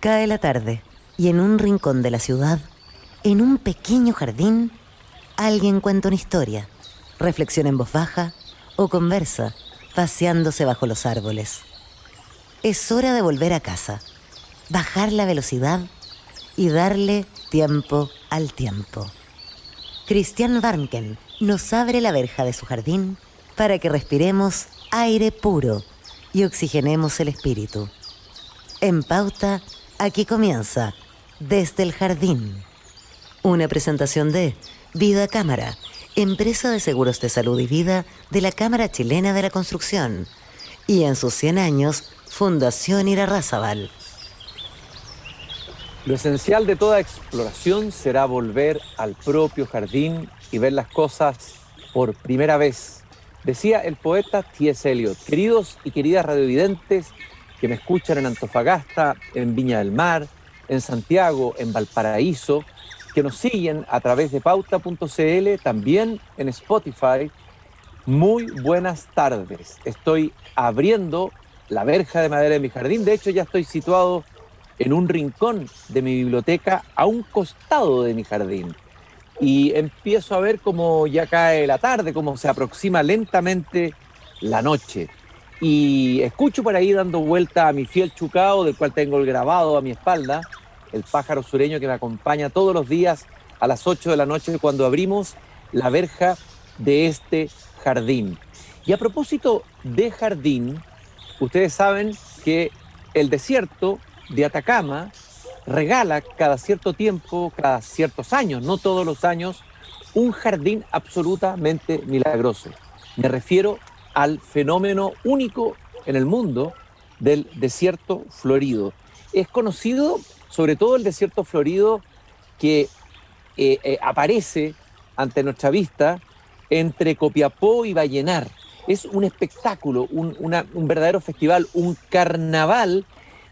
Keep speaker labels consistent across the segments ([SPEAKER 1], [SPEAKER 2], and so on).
[SPEAKER 1] Cae la tarde y en un rincón de la ciudad, en un pequeño jardín, alguien cuenta una historia, reflexiona en voz baja o conversa, paseándose bajo los árboles. Es hora de volver a casa, bajar la velocidad y darle tiempo al tiempo. Christian Warnken nos abre la verja de su jardín para que respiremos aire puro y oxigenemos el espíritu. En Pauta, aquí comienza Desde el Jardín. Una presentación de Vida Cámara, empresa de seguros de salud y vida de la Cámara Chilena de la Construcción. Y en sus 100 años, Fundación Irarrázaval.
[SPEAKER 2] Lo esencial de toda exploración será volver al propio jardín y ver las cosas por primera vez. Decía el poeta T.S. Eliot. Queridos y queridas radiovidentes que me escuchan en Antofagasta, en Viña del Mar, en Santiago, en Valparaíso, que nos siguen a través de pauta.cl, también en Spotify. Muy buenas tardes. Estoy abriendo la verja de madera de mi jardín. De hecho, ya estoy situado en un rincón de mi biblioteca a un costado de mi jardín. Y empiezo a ver cómo ya cae la tarde, cómo se aproxima lentamente la noche. Y escucho por ahí dando vuelta a mi fiel chucao, del cual tengo el grabado a mi espalda, el pájaro sureño que me acompaña todos los días a las 8 de la noche cuando abrimos la verja de este jardín. Y a propósito de jardín, ustedes saben que el desierto de Atacama regala cada cierto tiempo, cada ciertos años, no todos los años, un jardín absolutamente milagroso. Me refiero al fenómeno único en el mundo del desierto florido. Es conocido sobre todo el desierto florido que aparece ante nuestra vista entre Copiapó y Vallenar. Es un espectáculo, un verdadero festival, un carnaval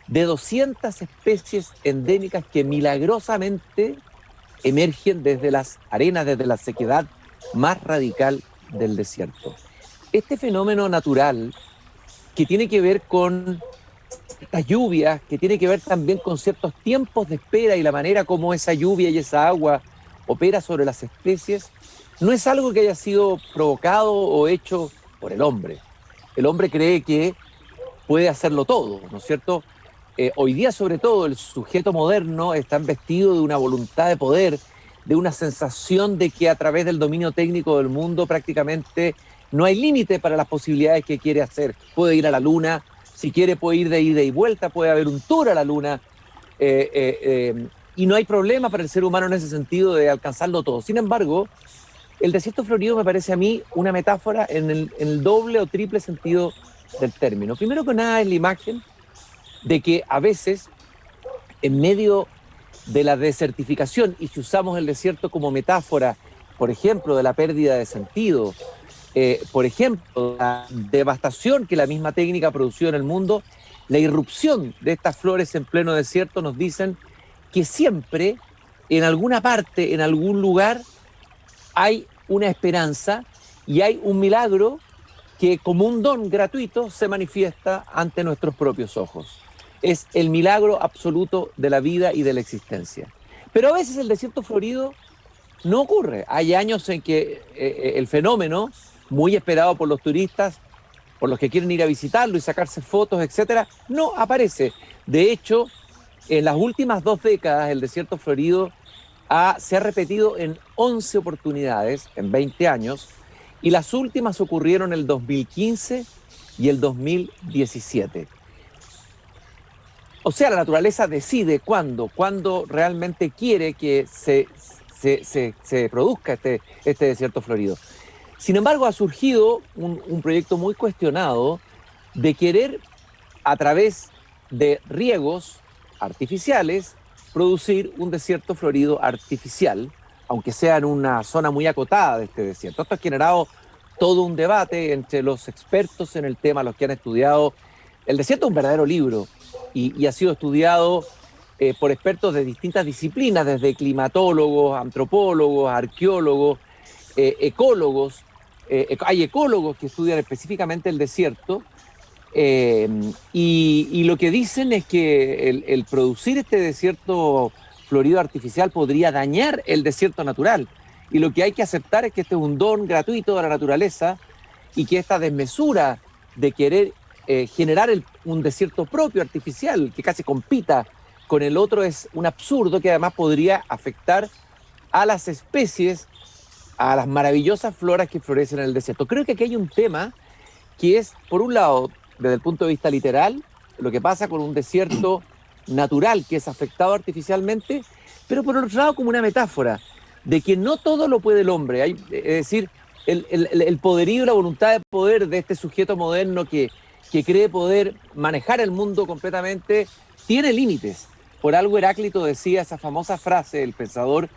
[SPEAKER 2] de 200 especies endémicas que milagrosamente emergen desde las arenas, desde la sequedad más radical del desierto. Este fenómeno natural que tiene que ver con estas lluvias, que tiene que ver también con ciertos tiempos de espera y la manera como esa lluvia y esa agua opera sobre las especies, no es algo que haya sido provocado o hecho por el hombre. El hombre cree que puede hacerlo todo, ¿no es cierto? Hoy día, sobre todo, el sujeto moderno está investido de una voluntad de poder, de una sensación de que a través del dominio técnico del mundo prácticamente no hay límite para las posibilidades que quiere hacer. Puede ir a la luna, si quiere puede ir de ida y vuelta, puede haber un tour a la luna, y no hay problema para el ser humano en ese sentido de alcanzarlo todo. Sin embargo, el desierto florido me parece a mí una metáfora en el doble o triple sentido del término. Primero que nada, en la imagen de que a veces, en medio de la desertificación, y si usamos el desierto como metáfora, por ejemplo, de la pérdida de sentido, por ejemplo, la devastación que la misma técnica produció en el mundo, la irrupción de estas flores en pleno desierto nos dicen que siempre, en alguna parte, en algún lugar, hay una esperanza y hay un milagro que como un don gratuito se manifiesta ante nuestros propios ojos. Es el milagro absoluto de la vida y de la existencia. Pero a veces el desierto florido no ocurre. Hay años en que el fenómeno, muy esperado por los turistas, por los que quieren ir a visitarlo y sacarse fotos, etcétera, no aparece. De hecho, en las últimas 2 décadas, el desierto florido se ha repetido en 11 oportunidades, en 20 años, y las últimas ocurrieron el 2015 y el 2017. O sea, la naturaleza decide cuándo realmente quiere que se produzca este desierto florido. Sin embargo, ha surgido un proyecto muy cuestionado de querer, a través de riegos artificiales, producir un desierto florido artificial, aunque sea en una zona muy acotada de este desierto. Esto ha generado todo un debate entre los expertos en el tema, los que han estudiado. El desierto es un verdadero libro y ha sido estudiado por expertos de distintas disciplinas, desde climatólogos, antropólogos, arqueólogos, ecólogos. Hay ecólogos que estudian específicamente el desierto Y lo que dicen es que el producir este desierto florido artificial podría dañar el desierto natural. Y lo que hay que aceptar es que este es un don gratuito de la naturaleza y que esta desmesura de querer generar un desierto propio, artificial, que casi compita con el otro, es un absurdo que además podría afectar a las especies, a las maravillosas floras que florecen en el desierto. Creo que aquí hay un tema que es, por un lado, desde el punto de vista literal, lo que pasa con un desierto natural que es afectado artificialmente, pero por otro lado como una metáfora de que no todo lo puede el hombre. Es decir, el poderío y la voluntad de poder de este sujeto moderno que cree poder manejar el mundo completamente, tiene límites. Por algo Heráclito decía esa famosa frase, el pensador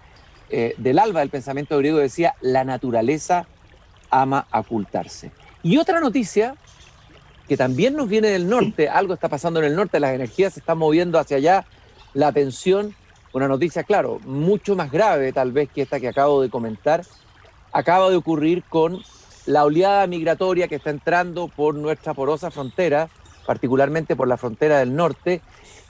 [SPEAKER 2] del alba del pensamiento griego decía, la naturaleza ama ocultarse. Y otra noticia que también nos viene del norte, algo está pasando en el norte, las energías se están moviendo hacia allá, la tensión, una noticia, claro, mucho más grave tal vez que esta que acabo de comentar, acaba de ocurrir con la oleada migratoria que está entrando por nuestra porosa frontera, particularmente por la frontera del norte,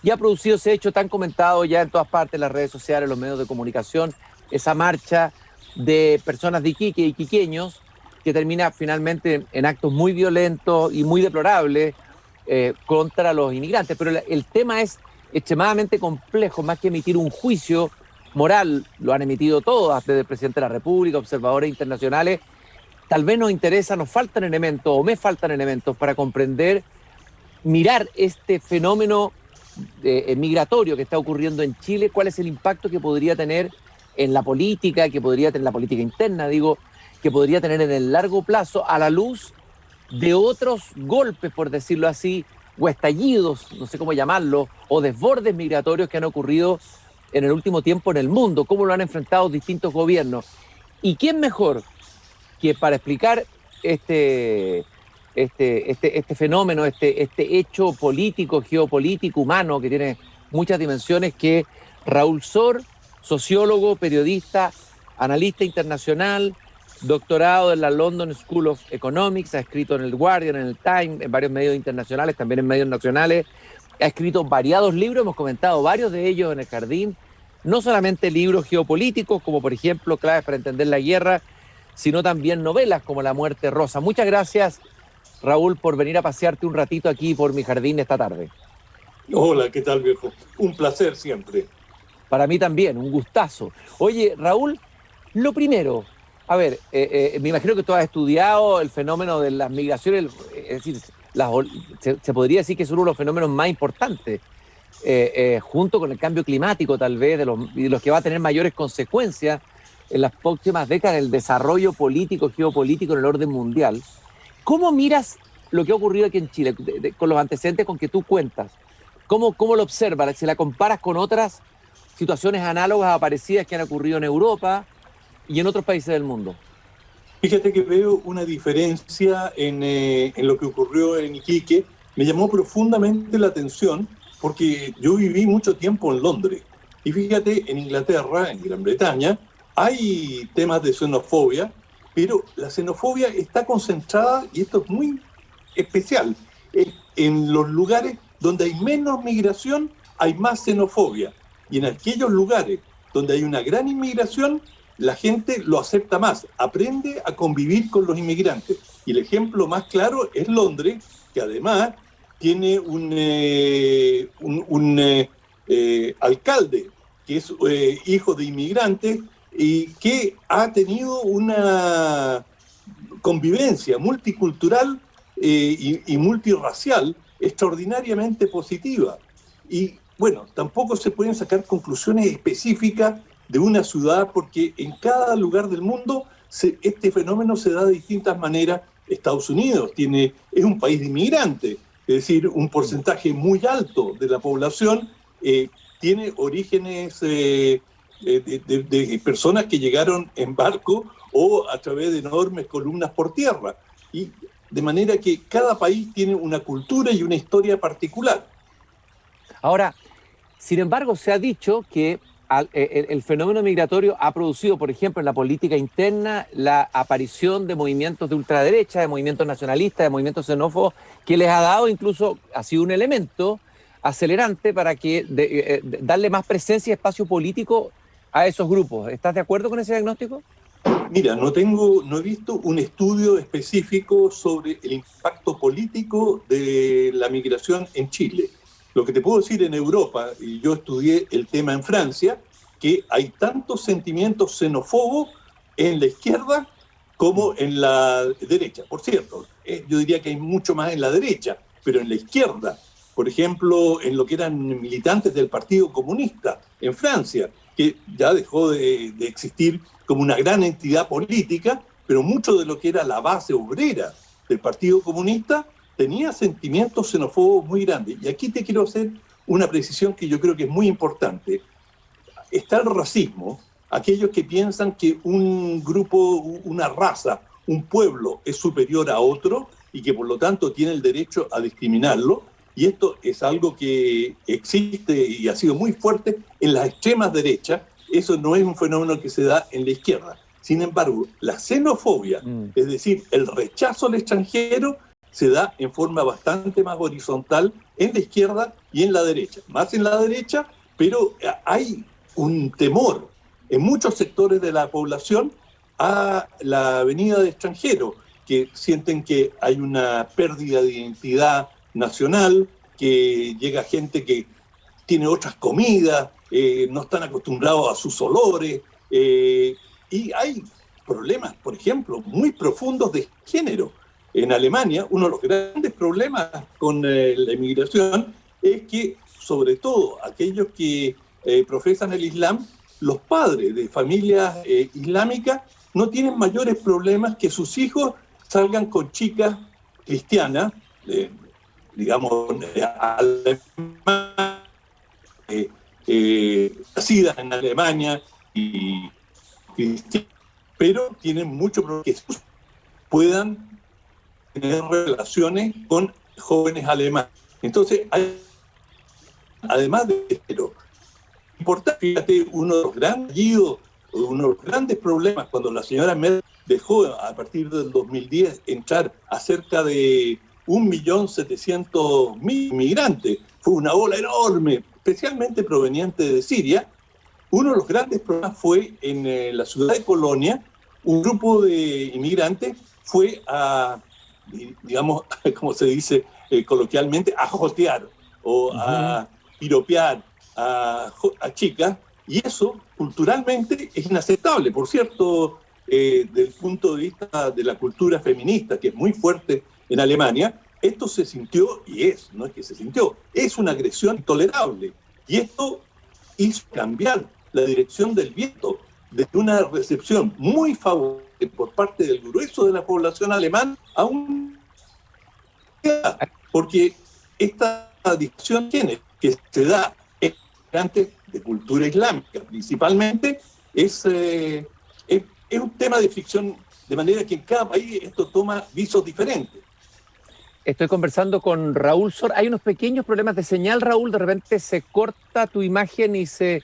[SPEAKER 2] y ha producido ese hecho tan comentado ya en todas partes, en las redes sociales, los medios de comunicación, esa marcha de personas de Iquique y iquiqueños, que termina finalmente en actos muy violentos y muy deplorables contra los inmigrantes. Pero el tema es extremadamente complejo, más que emitir un juicio moral, lo han emitido todas, desde el presidente de la República, observadores internacionales. Tal vez nos interesa, nos faltan elementos, o me faltan elementos para comprender, mirar este fenómeno migratorio que está ocurriendo en Chile, cuál es el impacto que podría tener en la política, que podría tener en la política interna, digo, que podría tener en el largo plazo a la luz de otros golpes, por decirlo así, o estallidos, no sé cómo llamarlo, o desbordes migratorios que han ocurrido en el último tiempo en el mundo, cómo lo han enfrentado distintos gobiernos. ¿Y quién mejor que para explicar este fenómeno, este hecho político, geopolítico, humano, que tiene muchas dimensiones, que Raúl Sor, sociólogo, periodista, analista internacional, doctorado en la London School of Economics, ha escrito en el Guardian, en el Time, en varios medios internacionales, también en medios nacionales, ha escrito variados libros, hemos comentado varios de ellos en el Jardín, no solamente libros geopolíticos, como por ejemplo Claves para entender la guerra, sino también novelas como La muerte rosa. Muchas gracias, Raúl, por venir a pasearte un ratito aquí por mi jardín esta tarde.
[SPEAKER 3] Hola, ¿qué tal, viejo? Un placer siempre.
[SPEAKER 2] Para mí también, un gustazo. Oye, Raúl, lo primero, a ver, me imagino que tú has estudiado el fenómeno de las migraciones, es decir, se podría decir que es uno de los fenómenos más importantes, junto con el cambio climático tal vez, de los que va a tener mayores consecuencias en las próximas décadas, el desarrollo político, geopolítico en el orden mundial. ¿Cómo miras lo que ha ocurrido aquí en Chile, con los antecedentes con que tú cuentas? ¿Cómo lo observas? Si la comparas con otras situaciones análogas a parecidas que han ocurrido en Europa y en otros países del mundo.
[SPEAKER 3] Fíjate que veo una diferencia en lo que ocurrió en Iquique. Me llamó profundamente la atención porque yo viví mucho tiempo en Londres. Y fíjate, en Inglaterra, en Gran Bretaña, hay temas de xenofobia, pero la xenofobia está concentrada, y esto es muy especial, en los lugares donde hay menos migración, hay más xenofobia. Y en aquellos lugares donde hay una gran inmigración, la gente lo acepta más, aprende a convivir con los inmigrantes. Y el ejemplo más claro es Londres, que además tiene un alcalde que es hijo de inmigrantes y que ha tenido una convivencia multicultural y multirracial extraordinariamente positiva. Y bueno, tampoco se pueden sacar conclusiones específicas de una ciudad porque en cada lugar del mundo este fenómeno se da de distintas maneras. Estados Unidos es un país de inmigrantes, es decir, un porcentaje muy alto de la población tiene orígenes de personas que llegaron en barco o a través de enormes columnas por tierra. Y de manera que cada país tiene una cultura y una historia particular.
[SPEAKER 2] Ahora, sin embargo, se ha dicho que el fenómeno migratorio ha producido, por ejemplo, en la política interna, la aparición de movimientos de ultraderecha, de movimientos nacionalistas, de movimientos xenófobos, que les ha dado incluso, ha sido un elemento acelerante para que darle más presencia y espacio político a esos grupos. ¿Estás de acuerdo con ese diagnóstico?
[SPEAKER 3] Mira, no he visto un estudio específico sobre el impacto político de la migración en Chile. Lo que te puedo decir en Europa, y yo estudié el tema en Francia, que hay tantos sentimientos xenófobos en la izquierda como en la derecha. Por cierto, yo diría que hay mucho más en la derecha, pero en la izquierda, por ejemplo, en lo que eran militantes del Partido Comunista en Francia, que ya dejó de existir como una gran entidad política, pero mucho de lo que era la base obrera del Partido Comunista tenía sentimientos xenófobos muy grandes. Y aquí te quiero hacer una precisión que yo creo que es muy importante. Está el racismo, aquellos que piensan que un grupo, una raza, un pueblo es superior a otro y que por lo tanto tiene el derecho a discriminarlo. Y esto es algo que existe y ha sido muy fuerte en las extremas derechas. Eso no es un fenómeno que se da en la izquierda. Sin embargo, la xenofobia, es decir, el rechazo al extranjero, se da en forma bastante más horizontal en la izquierda y en la derecha. Más en la derecha, pero hay un temor en muchos sectores de la población a la venida de extranjeros, que sienten que hay una pérdida de identidad nacional, que llega gente que tiene otras comidas, no están acostumbrados a sus olores, y hay problemas, por ejemplo, muy profundos de género. En Alemania, uno de los grandes problemas con la inmigración es que, sobre todo, aquellos que profesan el Islam, los padres de familias islámicas no tienen mayores problemas que sus hijos salgan con chicas cristianas, digamos, nacidas en Alemania y cristianas, pero tienen mucho problema que puedan tener relaciones con jóvenes alemanes. Entonces, además de esto, importante, fíjate, uno de los grandes problemas cuando la señora Merkel dejó a partir del 2010 entrar a cerca de 1.700.000 inmigrantes, fue una ola enorme, especialmente proveniente de Siria. Uno de los grandes problemas fue en la ciudad de Colonia, un grupo de inmigrantes fue a, digamos, como se dice coloquialmente, a jotear o a piropear a chicas, y eso culturalmente es inaceptable. Por cierto, desde el punto de vista de la cultura feminista, que es muy fuerte en Alemania, esto se sintió, no es que se sintió, es una agresión intolerable. Y esto hizo cambiar la dirección del viento de una recepción muy favorable por parte del grueso de la población alemana a un... Porque esta discusión que se da antes de cultura islámica principalmente es un tema de ficción, de manera que en cada país esto toma visos diferentes.
[SPEAKER 2] Estoy conversando con Raúl Sor. Hay unos pequeños problemas de señal, Raúl. De repente se corta tu imagen y se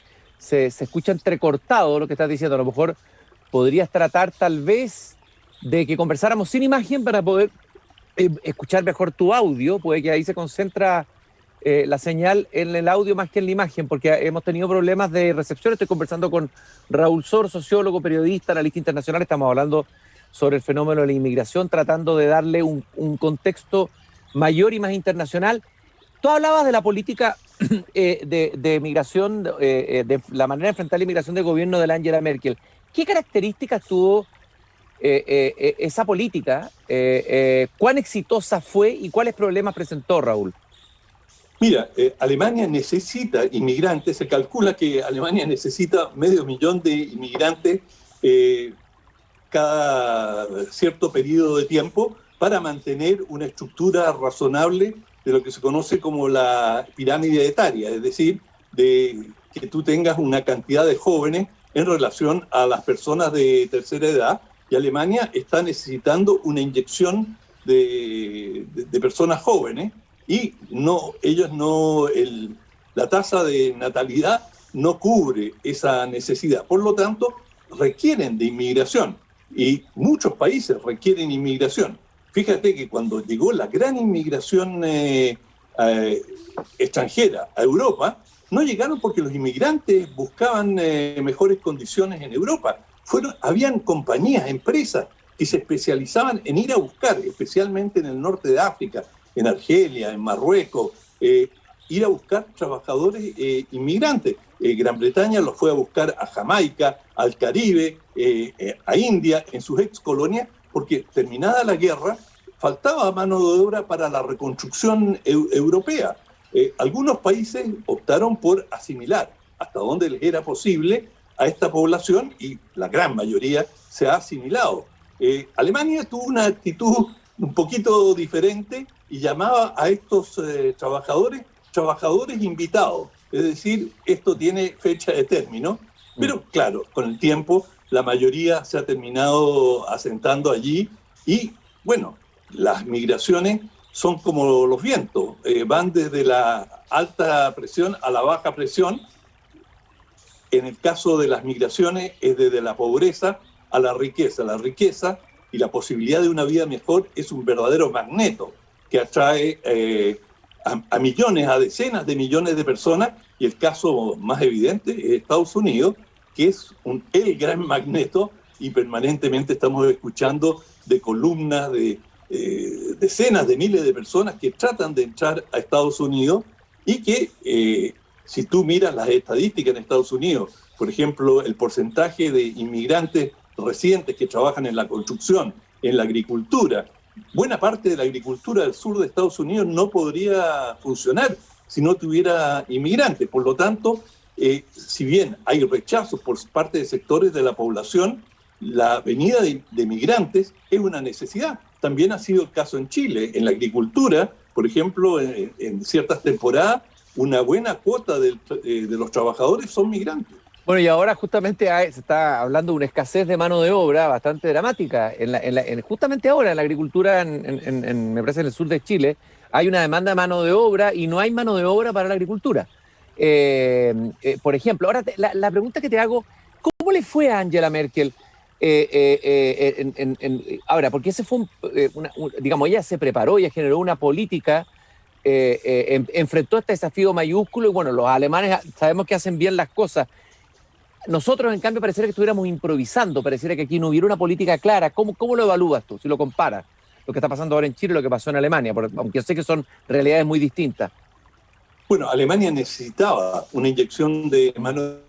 [SPEAKER 2] escucha entrecortado lo que estás diciendo. A lo mejor podrías tratar tal vez de que conversáramos sin imagen para poder escuchar mejor tu audio. Puede que ahí se concentra la señal en el audio más que en la imagen, porque hemos tenido problemas de recepción. Estoy conversando con Raúl Sor, sociólogo, periodista, analista internacional. Estamos hablando sobre el fenómeno de la inmigración, tratando de darle un contexto mayor y más internacional. Tú hablabas de la política de migración, de la manera de enfrentar la inmigración del gobierno de Angela Merkel. ¿Qué características tuvo esa política? ¿Cuán exitosa fue y cuáles problemas presentó, Raúl?
[SPEAKER 3] Mira, Alemania necesita inmigrantes. Se calcula que Alemania necesita 500.000 de inmigrantes cada cierto periodo de tiempo para mantener una estructura razonable de lo que se conoce como la pirámide etaria, es decir, de que tú tengas una cantidad de jóvenes en relación a las personas de tercera edad, y Alemania está necesitando una inyección de personas jóvenes, y la tasa de natalidad no cubre esa necesidad. Por lo tanto, requieren de inmigración y muchos países requieren inmigración. Fíjate que cuando llegó la gran inmigración extranjera a Europa, no llegaron porque los inmigrantes buscaban mejores condiciones en Europa. Habían compañías, empresas que se especializaban en ir a buscar, especialmente en el norte de África, en Argelia, en Marruecos, ir a buscar trabajadores inmigrantes. Gran Bretaña los fue a buscar a Jamaica, al Caribe, a India, en sus ex colonias, porque terminada la guerra, faltaba mano de obra para la reconstrucción europea. Algunos países optaron por asimilar hasta donde les era posible a esta población y la gran mayoría se ha asimilado. Alemania tuvo una actitud un poquito diferente y llamaba a estos trabajadores invitados. Es decir, esto tiene fecha de término, pero claro, con el tiempo la mayoría se ha terminado asentando allí y bueno, las migraciones son como los vientos, van desde la alta presión a la baja presión. En el caso de las migraciones es desde la pobreza a la riqueza. La riqueza y la posibilidad de una vida mejor es un verdadero magneto que atrae a millones, a decenas de millones de personas, y el caso más evidente es Estados Unidos, que es el gran magneto, y permanentemente estamos escuchando de columnas de decenas de miles de personas que tratan de entrar a Estados Unidos y que si tú miras las estadísticas en Estados Unidos, por ejemplo, el porcentaje de inmigrantes residentes que trabajan en la construcción, en la agricultura, buena parte de la agricultura del sur de Estados Unidos no podría funcionar si no tuviera inmigrantes. Por lo tanto, si bien hay rechazos por parte de sectores de la población, la venida de migrantes es una necesidad. También ha sido el caso en Chile. En la agricultura, por ejemplo, en ciertas temporadas, una buena cuota de los trabajadores son migrantes.
[SPEAKER 2] Bueno, y ahora justamente se está hablando de una escasez de mano de obra bastante dramática. Justamente ahora en la agricultura, me parece en el sur de Chile, hay una demanda de mano de obra y no hay mano de obra para la agricultura. Por ejemplo, ahora la pregunta que te hago, ¿cómo le fue a Angela Merkel? Ahora, porque ese fue digamos, ella se preparó, ella generó una política, enfrentó este desafío mayúsculo y bueno, los alemanes sabemos que hacen bien las cosas. Nosotros, en cambio, pareciera que estuviéramos improvisando, pareciera que aquí no hubiera una política clara. ¿Cómo lo evalúas tú, si lo comparas? Lo que está pasando ahora en Chile y lo que pasó en Alemania, aunque yo sé que son realidades muy distintas.
[SPEAKER 3] Bueno, Alemania necesitaba una inyección de mano de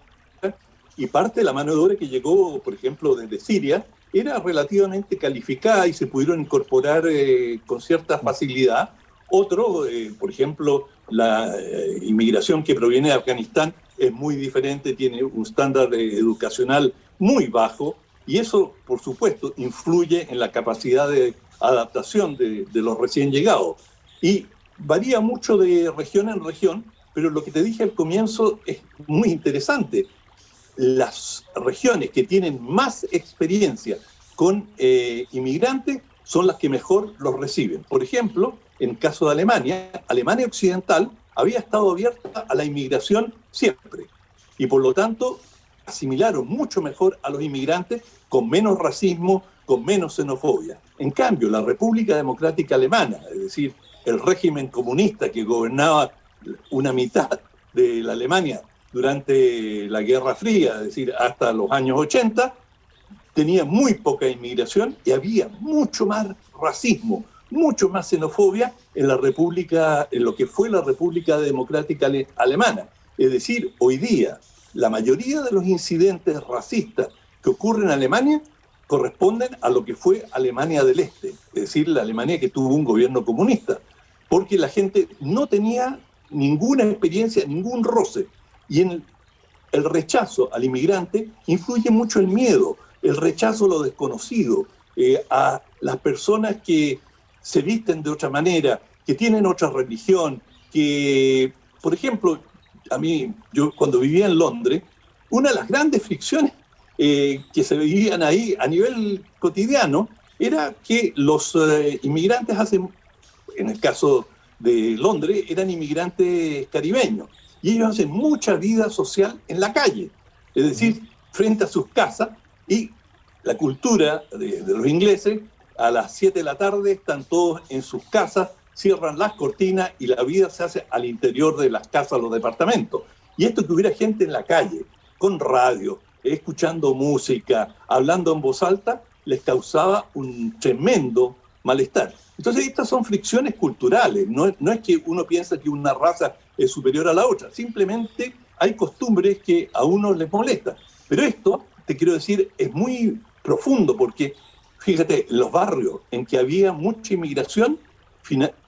[SPEAKER 3] obra y parte de la mano de obra que llegó, por ejemplo, desde Siria, era relativamente calificada y se pudieron incorporar con cierta facilidad. Otro, por ejemplo, la inmigración que proviene de Afganistán es muy diferente, tiene un estándar educacional muy bajo y eso, por supuesto, influye en la capacidad de adaptación de los recién llegados. Y varía mucho de región en región, pero lo que te dije al comienzo es muy interesante. Las regiones que tienen más experiencia con inmigrantes son las que mejor los reciben. Por ejemplo, en el caso de Alemania, Alemania Occidental había estado abierta a la inmigración siempre y por lo tanto asimilaron mucho mejor a los inmigrantes con menos racismo, con menos xenofobia. En cambio, la República Democrática Alemana, es decir, el régimen comunista que gobernaba una mitad de la Alemania durante la Guerra Fría, es decir, hasta los años 80, tenía muy poca inmigración y había mucho más racismo, mucho más xenofobia en la República, en lo que fue la República Democrática Alemana. Es decir, hoy día la mayoría de los incidentes racistas que ocurren en Alemania corresponden a lo que fue Alemania del Este, es decir, la Alemania que tuvo un gobierno comunista, porque la gente no tenía ninguna experiencia, ningún roce. Y en el rechazo al inmigrante influye mucho el miedo, el rechazo a lo desconocido, a las personas que se visten de otra manera, que tienen otra religión, que, por ejemplo, yo cuando vivía en Londres, una de las grandes fricciones que se vivían ahí a nivel cotidiano era que los inmigrantes en el caso de Londres, eran inmigrantes caribeños. y ellos hacen mucha vida social en la calle, es decir, frente a sus casas, y la cultura de los ingleses, a las 7 de la tarde están todos en sus casas, cierran las cortinas y la vida se hace al interior de las casas, los departamentos. Y esto que hubiera gente en la calle, con radio, escuchando música, hablando en voz alta, les causaba un tremendo malestar. Entonces estas son fricciones culturales, no es que uno piensa que una raza es superior a la otra, simplemente hay costumbres que a uno les molestan. Pero esto, te quiero decir, es muy profundo porque, fíjate, los barrios en que había mucha inmigración,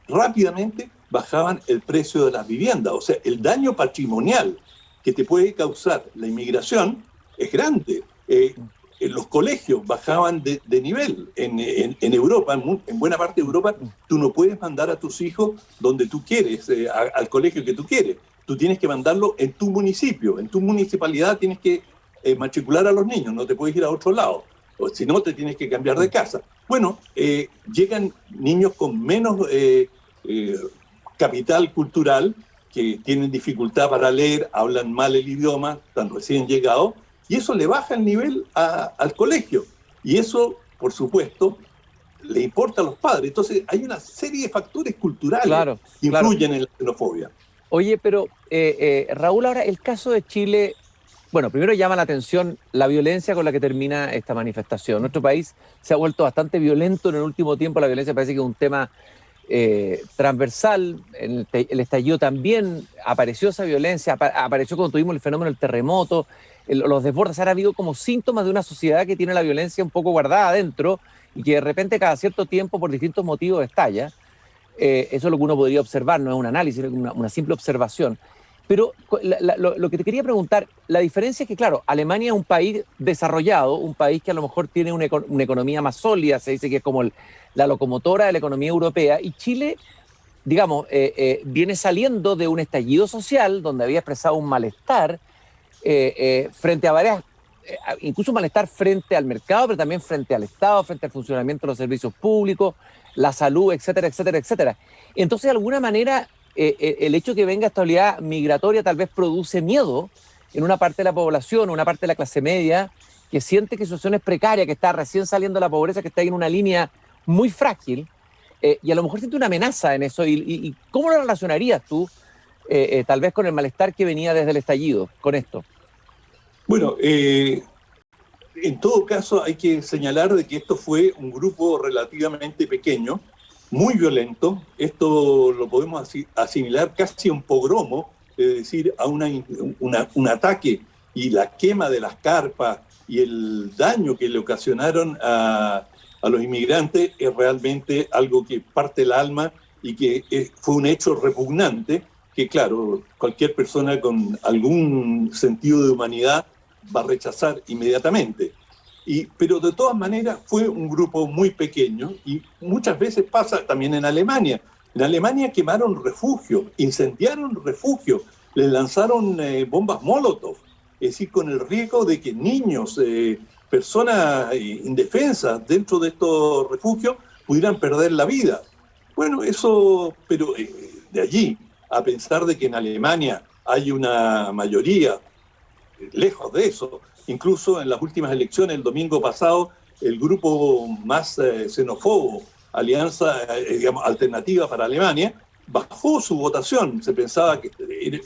[SPEAKER 3] rápidamente bajaban el precio de las viviendas. O sea, el daño patrimonial que te puede causar la inmigración es grande. En los colegios bajaban de nivel. En Europa, en buena parte de Europa, tú no puedes mandar a tus hijos donde tú quieres, al colegio que tú quieres. Tú tienes que mandarlo en tu municipio, en tu municipalidad tienes que matricular a los niños, no te puedes ir a otro lado, o si no te tienes que cambiar de casa. Bueno, llegan niños con menos capital cultural, que tienen dificultad para leer, hablan mal el idioma, están recién llegados, y eso le baja el nivel al colegio. Y eso, por supuesto, le importa a los padres. Entonces hay una serie de factores culturales que influyen en la xenofobia.
[SPEAKER 2] Oye, pero Raúl, ahora el caso de Chile, bueno, primero llama la atención la violencia con la que termina esta manifestación. Nuestro país se ha vuelto bastante violento en el último tiempo, la violencia parece que es un tema transversal. En el estallido también apareció esa violencia, apareció cuando tuvimos el fenómeno del terremoto, los desbordes. Ahora ha habido como síntomas de una sociedad que tiene la violencia un poco guardada adentro y que de repente cada cierto tiempo por distintos motivos estalla. Eso es lo que uno podría observar, no es un análisis, es una simple observación. Pero lo que te quería preguntar, la diferencia es que, claro, Alemania es un país desarrollado, un país que a lo mejor tiene una economía más sólida, se dice que es como la locomotora de la economía europea, y Chile, digamos, viene saliendo de un estallido social donde había expresado un malestar frente a varias, incluso un malestar frente al mercado, pero también frente al Estado, frente al funcionamiento de los servicios públicos, la salud, etcétera, etcétera, etcétera. Entonces, de alguna manera, el hecho de que venga esta oleada migratoria tal vez produce miedo en una parte de la población, una parte de la clase media, que siente que su situación es precaria, que está recién saliendo de la pobreza, que está en una línea muy frágil, y a lo mejor siente una amenaza en eso. ¿Y cómo lo relacionarías tú, tal vez con el malestar que venía desde el estallido, con esto?
[SPEAKER 3] Bueno, en todo caso hay que señalar de que esto fue un grupo relativamente pequeño, muy violento. Esto lo podemos asimilar casi a un pogromo, es decir, a un ataque, y la quema de las carpas y el daño que le ocasionaron a los inmigrantes es realmente algo que parte el alma y que fue un hecho repugnante que, claro, cualquier persona con algún sentido de humanidad va a rechazar inmediatamente. Pero de todas maneras fue un grupo muy pequeño, y muchas veces pasa también en Alemania. En Alemania quemaron refugios, incendiaron refugios, les lanzaron bombas Molotov, es decir, con el riesgo de que niños, personas indefensas dentro de estos refugios pudieran perder la vida. Bueno, eso, pero de allí a pensar de que en Alemania hay una mayoría, lejos de eso. Incluso en las últimas elecciones, el domingo pasado, el grupo más xenófobo, Alianza, digamos, Alternativa para Alemania, bajó su votación. Se pensaba que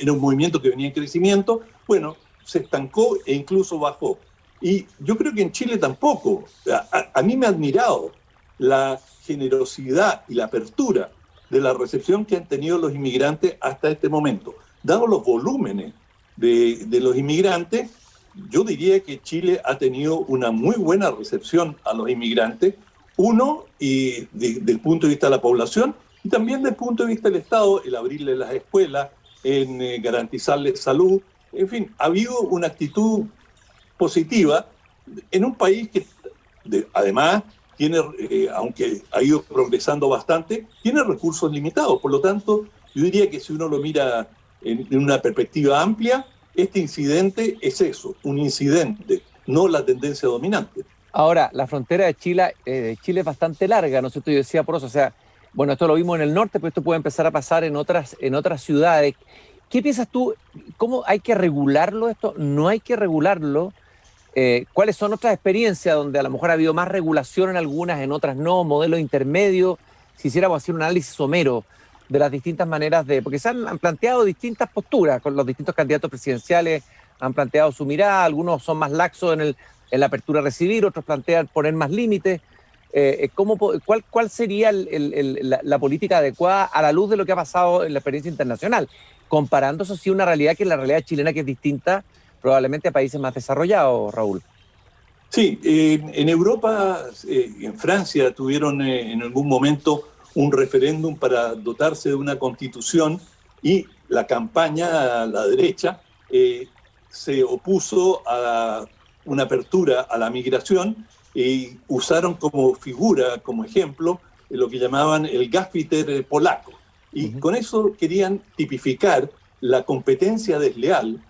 [SPEAKER 3] era un movimiento que venía en crecimiento. Bueno, se estancó e incluso bajó. Y yo creo que en Chile tampoco. A mí me ha admirado la generosidad y la apertura de la recepción que han tenido los inmigrantes hasta este momento. Dado los volúmenes de los inmigrantes, yo diría que Chile ha tenido una muy buena recepción a los inmigrantes, y desde el punto de vista de la población, y también desde el punto de vista del Estado, el abrirle las escuelas, en garantizarles salud. En fin, ha habido una actitud positiva en un país que además tiene, aunque ha ido progresando bastante, tiene recursos limitados. Por lo tanto, yo diría que si uno lo mira en una perspectiva amplia, este incidente es eso, un incidente, no la tendencia dominante.
[SPEAKER 2] Ahora, la frontera de Chile es bastante larga, ¿no es cierto? Yo decía por eso, o sea, bueno, esto lo vimos en el norte, pero esto puede empezar a pasar en otras ciudades. ¿Qué piensas tú? ¿Cómo hay que regularlo esto? ¿No hay que regularlo? ¿Cuáles son otras experiencias donde a lo mejor ha habido más regulación en algunas, en otras no, modelos intermedios? Si hiciéramos hacer un análisis somero de las distintas maneras de... Porque han planteado distintas posturas, con los distintos candidatos presidenciales han planteado su mirada, algunos son más laxos en la apertura a recibir, otros plantean poner más límites. ¿Cuál sería la política adecuada a la luz de lo que ha pasado en la experiencia internacional? Comparando, eso sí, una realidad que es la realidad chilena, que es distinta probablemente a países más desarrollados, Raúl.
[SPEAKER 3] Sí, en Europa, en Francia, tuvieron en algún momento un referéndum para dotarse de una constitución y la campaña, la derecha, se opuso a una apertura a la migración y usaron como figura, como ejemplo, lo que llamaban el gaffiter polaco. Y con eso querían tipificar la competencia desleal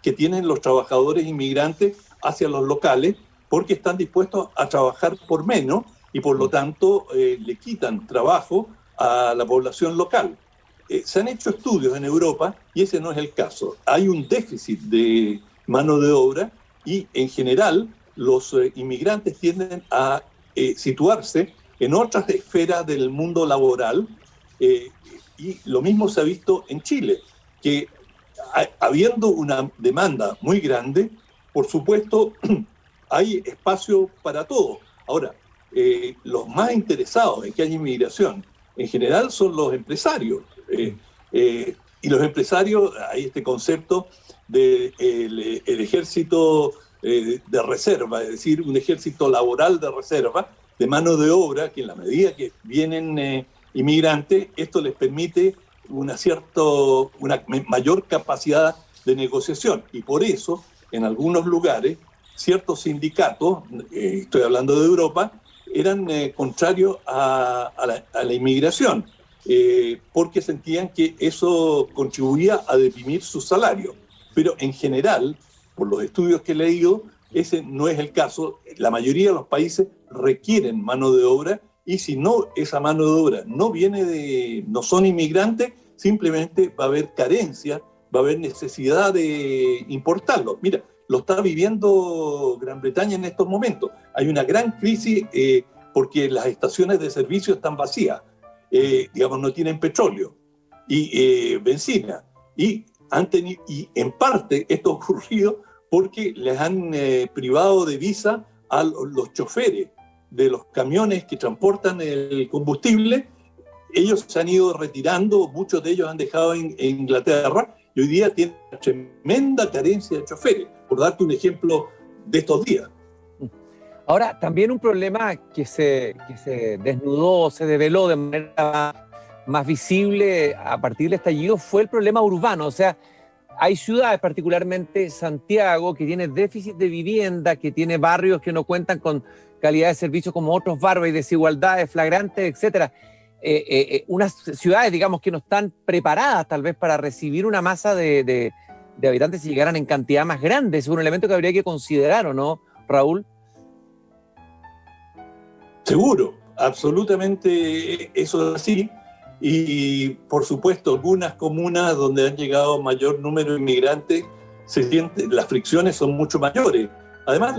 [SPEAKER 3] que tienen los trabajadores inmigrantes hacia los locales, porque están dispuestos a trabajar por menos y por lo tanto le quitan trabajo a la población local. Se han hecho estudios en Europa y ese no es el caso. Hay un déficit de mano de obra y en general los inmigrantes tienden a situarse en otras esferas del mundo laboral, y lo mismo se ha visto en Chile, que habiendo una demanda muy grande, por supuesto, hay espacio para todo. Ahora, los más interesados en que haya inmigración, en general, son los empresarios. Y los empresarios, hay este concepto del el ejército de reserva, es decir, un ejército laboral de reserva, de mano de obra, que en la medida que vienen inmigrantes, esto les permite una mayor capacidad de negociación. Y por eso, en algunos lugares, ciertos sindicatos, estoy hablando de Europa, eran contrarios a la inmigración, porque sentían que eso contribuía a deprimir su salario. Pero en general, por los estudios que he leído, ese no es el caso. La mayoría de los países requieren mano de obra, y si no, esa mano de obra no son inmigrantes, simplemente va a haber carencia, va a haber necesidad de importarlo. Mira, lo está viviendo Gran Bretaña en estos momentos. Hay una gran crisis porque las estaciones de servicio están vacías, digamos, no tienen petróleo y benzina. Y en parte esto ha ocurrido porque les han privado de visa a los choferes de los camiones que transportan el combustible. Ellos se han ido retirando, muchos de ellos han dejado en Inglaterra, y hoy día tienen una tremenda carencia de choferes, por darte un ejemplo de estos días.
[SPEAKER 2] Ahora, también un problema que se desnudó, se develó de manera más visible a partir del estallido fue el problema urbano. O sea, hay ciudades, particularmente Santiago, que tiene déficit de vivienda, que tiene barrios que no cuentan con calidad de servicio como otros barrios, hay desigualdades flagrantes, etcétera. Unas ciudades, digamos, que no están preparadas tal vez para recibir una masa de habitantes si llegaran en cantidad más grande. Es un elemento que habría que considerar, ¿o no, Raúl?
[SPEAKER 3] Seguro, absolutamente eso es así. Y por supuesto, algunas comunas donde han llegado mayor número de inmigrantes, las fricciones son mucho mayores. Además,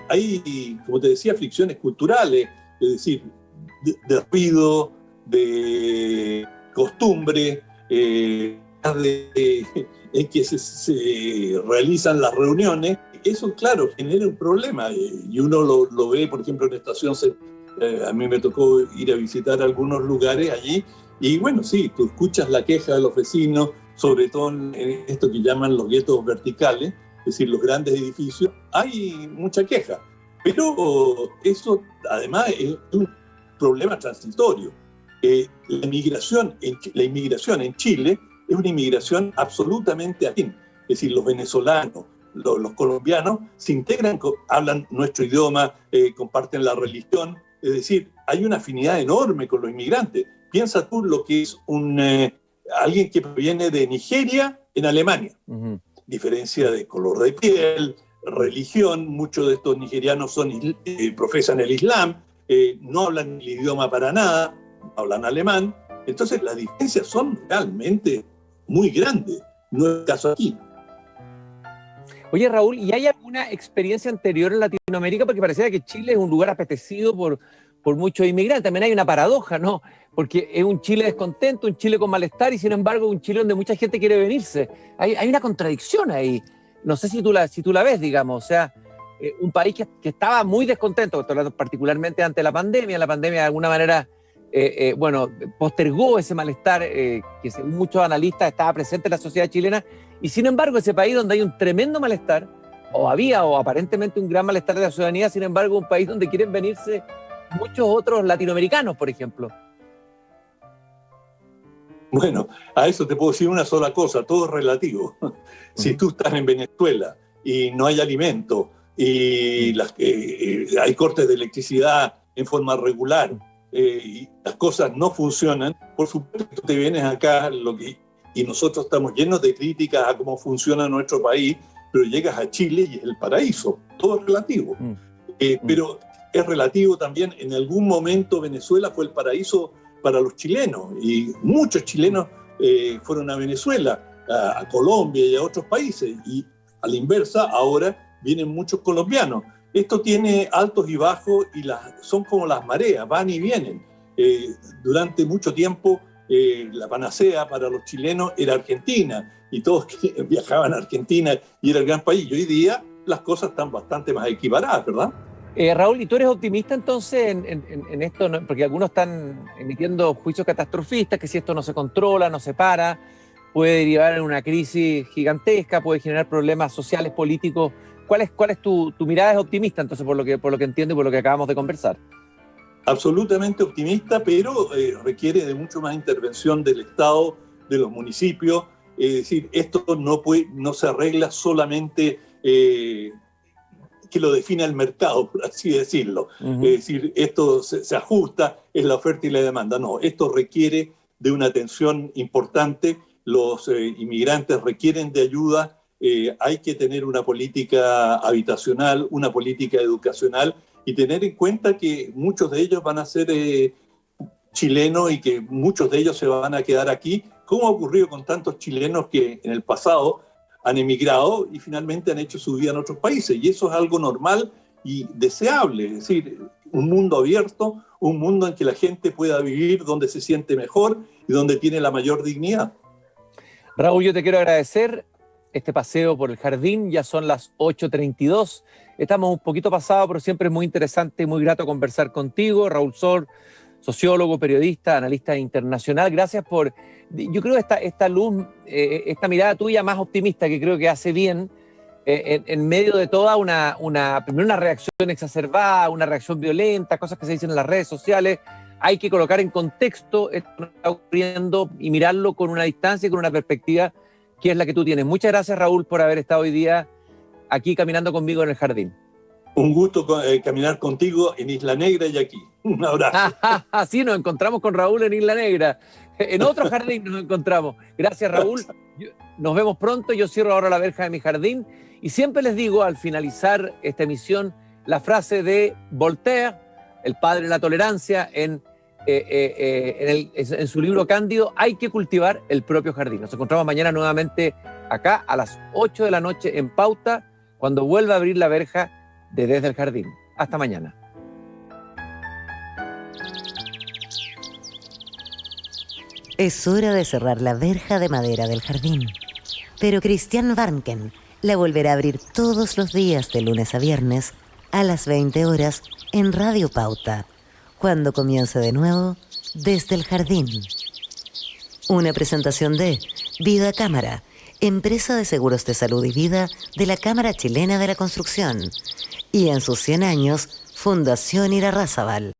[SPEAKER 3] hay, como te decía, fricciones culturales, es decir, de ruido, de costumbre, en que se realizan las reuniones. Eso, claro, genera un problema, y uno lo ve, por ejemplo, en Estación Central. A mí me tocó ir a visitar algunos lugares allí, y bueno, sí, tú escuchas la queja de los vecinos, sobre todo en esto que llaman los guetos verticales, es decir, los grandes edificios. Hay mucha queja, pero eso además es un problema transitorio. La inmigración en Chile es una inmigración absolutamente afín, es decir, los venezolanos, los colombianos se integran, hablan nuestro idioma, comparten la religión, es decir, hay una afinidad enorme con los inmigrantes. Piensa tú lo que es alguien que viene de Nigeria en Alemania. Diferencia de color de piel, religión, muchos de estos nigerianos profesan el Islam, no hablan el idioma para nada, hablan alemán. Entonces las diferencias son realmente muy grandes. No es el caso aquí.
[SPEAKER 2] Oye, Raúl, ¿y hay alguna experiencia anterior en Latinoamérica? Porque pareciera que Chile es un lugar apetecido por muchos inmigrantes. También hay una paradoja, ¿no? Porque es un Chile descontento, un Chile con malestar y sin embargo un Chile donde mucha gente quiere venirse. Hay una contradicción ahí. No sé si tú la ves, digamos. O sea, un país que estaba muy descontento, particularmente ante la pandemia. La pandemia de alguna manera, postergó ese malestar que según muchos analistas estaba presente en la sociedad chilena. Y sin embargo, ese país donde hay un tremendo malestar, o aparentemente un gran malestar de la ciudadanía, sin embargo, un país donde quieren venirse muchos otros latinoamericanos, por ejemplo.
[SPEAKER 3] Bueno, a eso te puedo decir una sola cosa, todo es relativo. Si tú estás en Venezuela y no hay alimento y hay cortes de electricidad en forma regular y las cosas no funcionan, por supuesto que tú te vienes acá y nosotros estamos llenos de críticas a cómo funciona nuestro país, pero llegas a Chile y es el paraíso, todo es relativo. Pero es relativo también, en algún momento Venezuela fue el paraíso para los chilenos y muchos chilenos fueron a Venezuela, a Colombia y a otros países, y a la inversa ahora vienen muchos colombianos. Esto tiene altos y bajos y son como las mareas, van y vienen. Durante mucho tiempo la panacea para los chilenos era Argentina y todos viajaban a Argentina y era el gran país. Y hoy día las cosas están bastante más equiparadas, ¿verdad?
[SPEAKER 2] Raúl, ¿y tú eres optimista entonces en esto? ¿No? Porque algunos están emitiendo juicios catastrofistas, que si esto no se controla, no se para, puede derivar en una crisis gigantesca, puede generar problemas sociales, políticos. ¿Cuál es tu mirada? ¿Es optimista entonces por lo que entiendo y por lo que acabamos de conversar?
[SPEAKER 3] Absolutamente optimista, pero requiere de mucho más intervención del Estado, de los municipios. Es decir, esto no se arregla solamente que lo defina el mercado, por así decirlo. Uh-huh. Es decir, esto se ajusta, es la oferta y la demanda. No, esto requiere de una atención importante. Los inmigrantes requieren de ayuda. Hay que tener una política habitacional, una política educacional y tener en cuenta que muchos de ellos van a ser chilenos y que muchos de ellos se van a quedar aquí, como ha ocurrido con tantos chilenos que en el pasado han emigrado y finalmente han hecho su vida en otros países. Y eso es algo normal y deseable, es decir, un mundo abierto, un mundo en que la gente pueda vivir donde se siente mejor y donde tiene la mayor dignidad.
[SPEAKER 2] Raúl, yo te quiero agradecer este paseo por el jardín. Ya son las 8:32. Estamos un poquito pasados, pero siempre es muy interesante y muy grato conversar contigo. Raúl Sor, sociólogo, periodista, analista internacional. Gracias por, yo creo, esta luz, esta mirada tuya más optimista que creo que hace bien en medio de toda primero una reacción exacerbada, una reacción violenta, cosas que se dicen en las redes sociales. Hay que colocar en contexto esto que está ocurriendo y mirarlo con una distancia y con una perspectiva que es la que tú tienes. Muchas gracias, Raúl, por haber estado hoy día aquí caminando conmigo en el jardín.
[SPEAKER 3] Un gusto caminar contigo en Isla Negra y aquí. Un abrazo.
[SPEAKER 2] Sí, nos encontramos con Raúl en Isla Negra. En otro jardín nos encontramos. Gracias, Raúl. Nos vemos pronto. Yo cierro ahora la verja de mi jardín. Y siempre les digo, al finalizar esta emisión, la frase de Voltaire, el padre de la tolerancia, en su libro Cándido: hay que cultivar el propio jardín. Nos encontramos mañana nuevamente acá a las 8 de la noche en Pauta, cuando vuelva a abrir la verja de Desde el Jardín. Hasta mañana.
[SPEAKER 1] Es hora de cerrar la verja de madera del jardín. Pero Christian Warnken la volverá a abrir todos los días de lunes a viernes a las 20 horas en Radio Pauta, cuando comience de nuevo Desde el Jardín. Una presentación de Vida Cámara, empresa de seguros de salud y vida de la Cámara Chilena de la Construcción. Y en sus 100 años, Fundación Irarrázaval.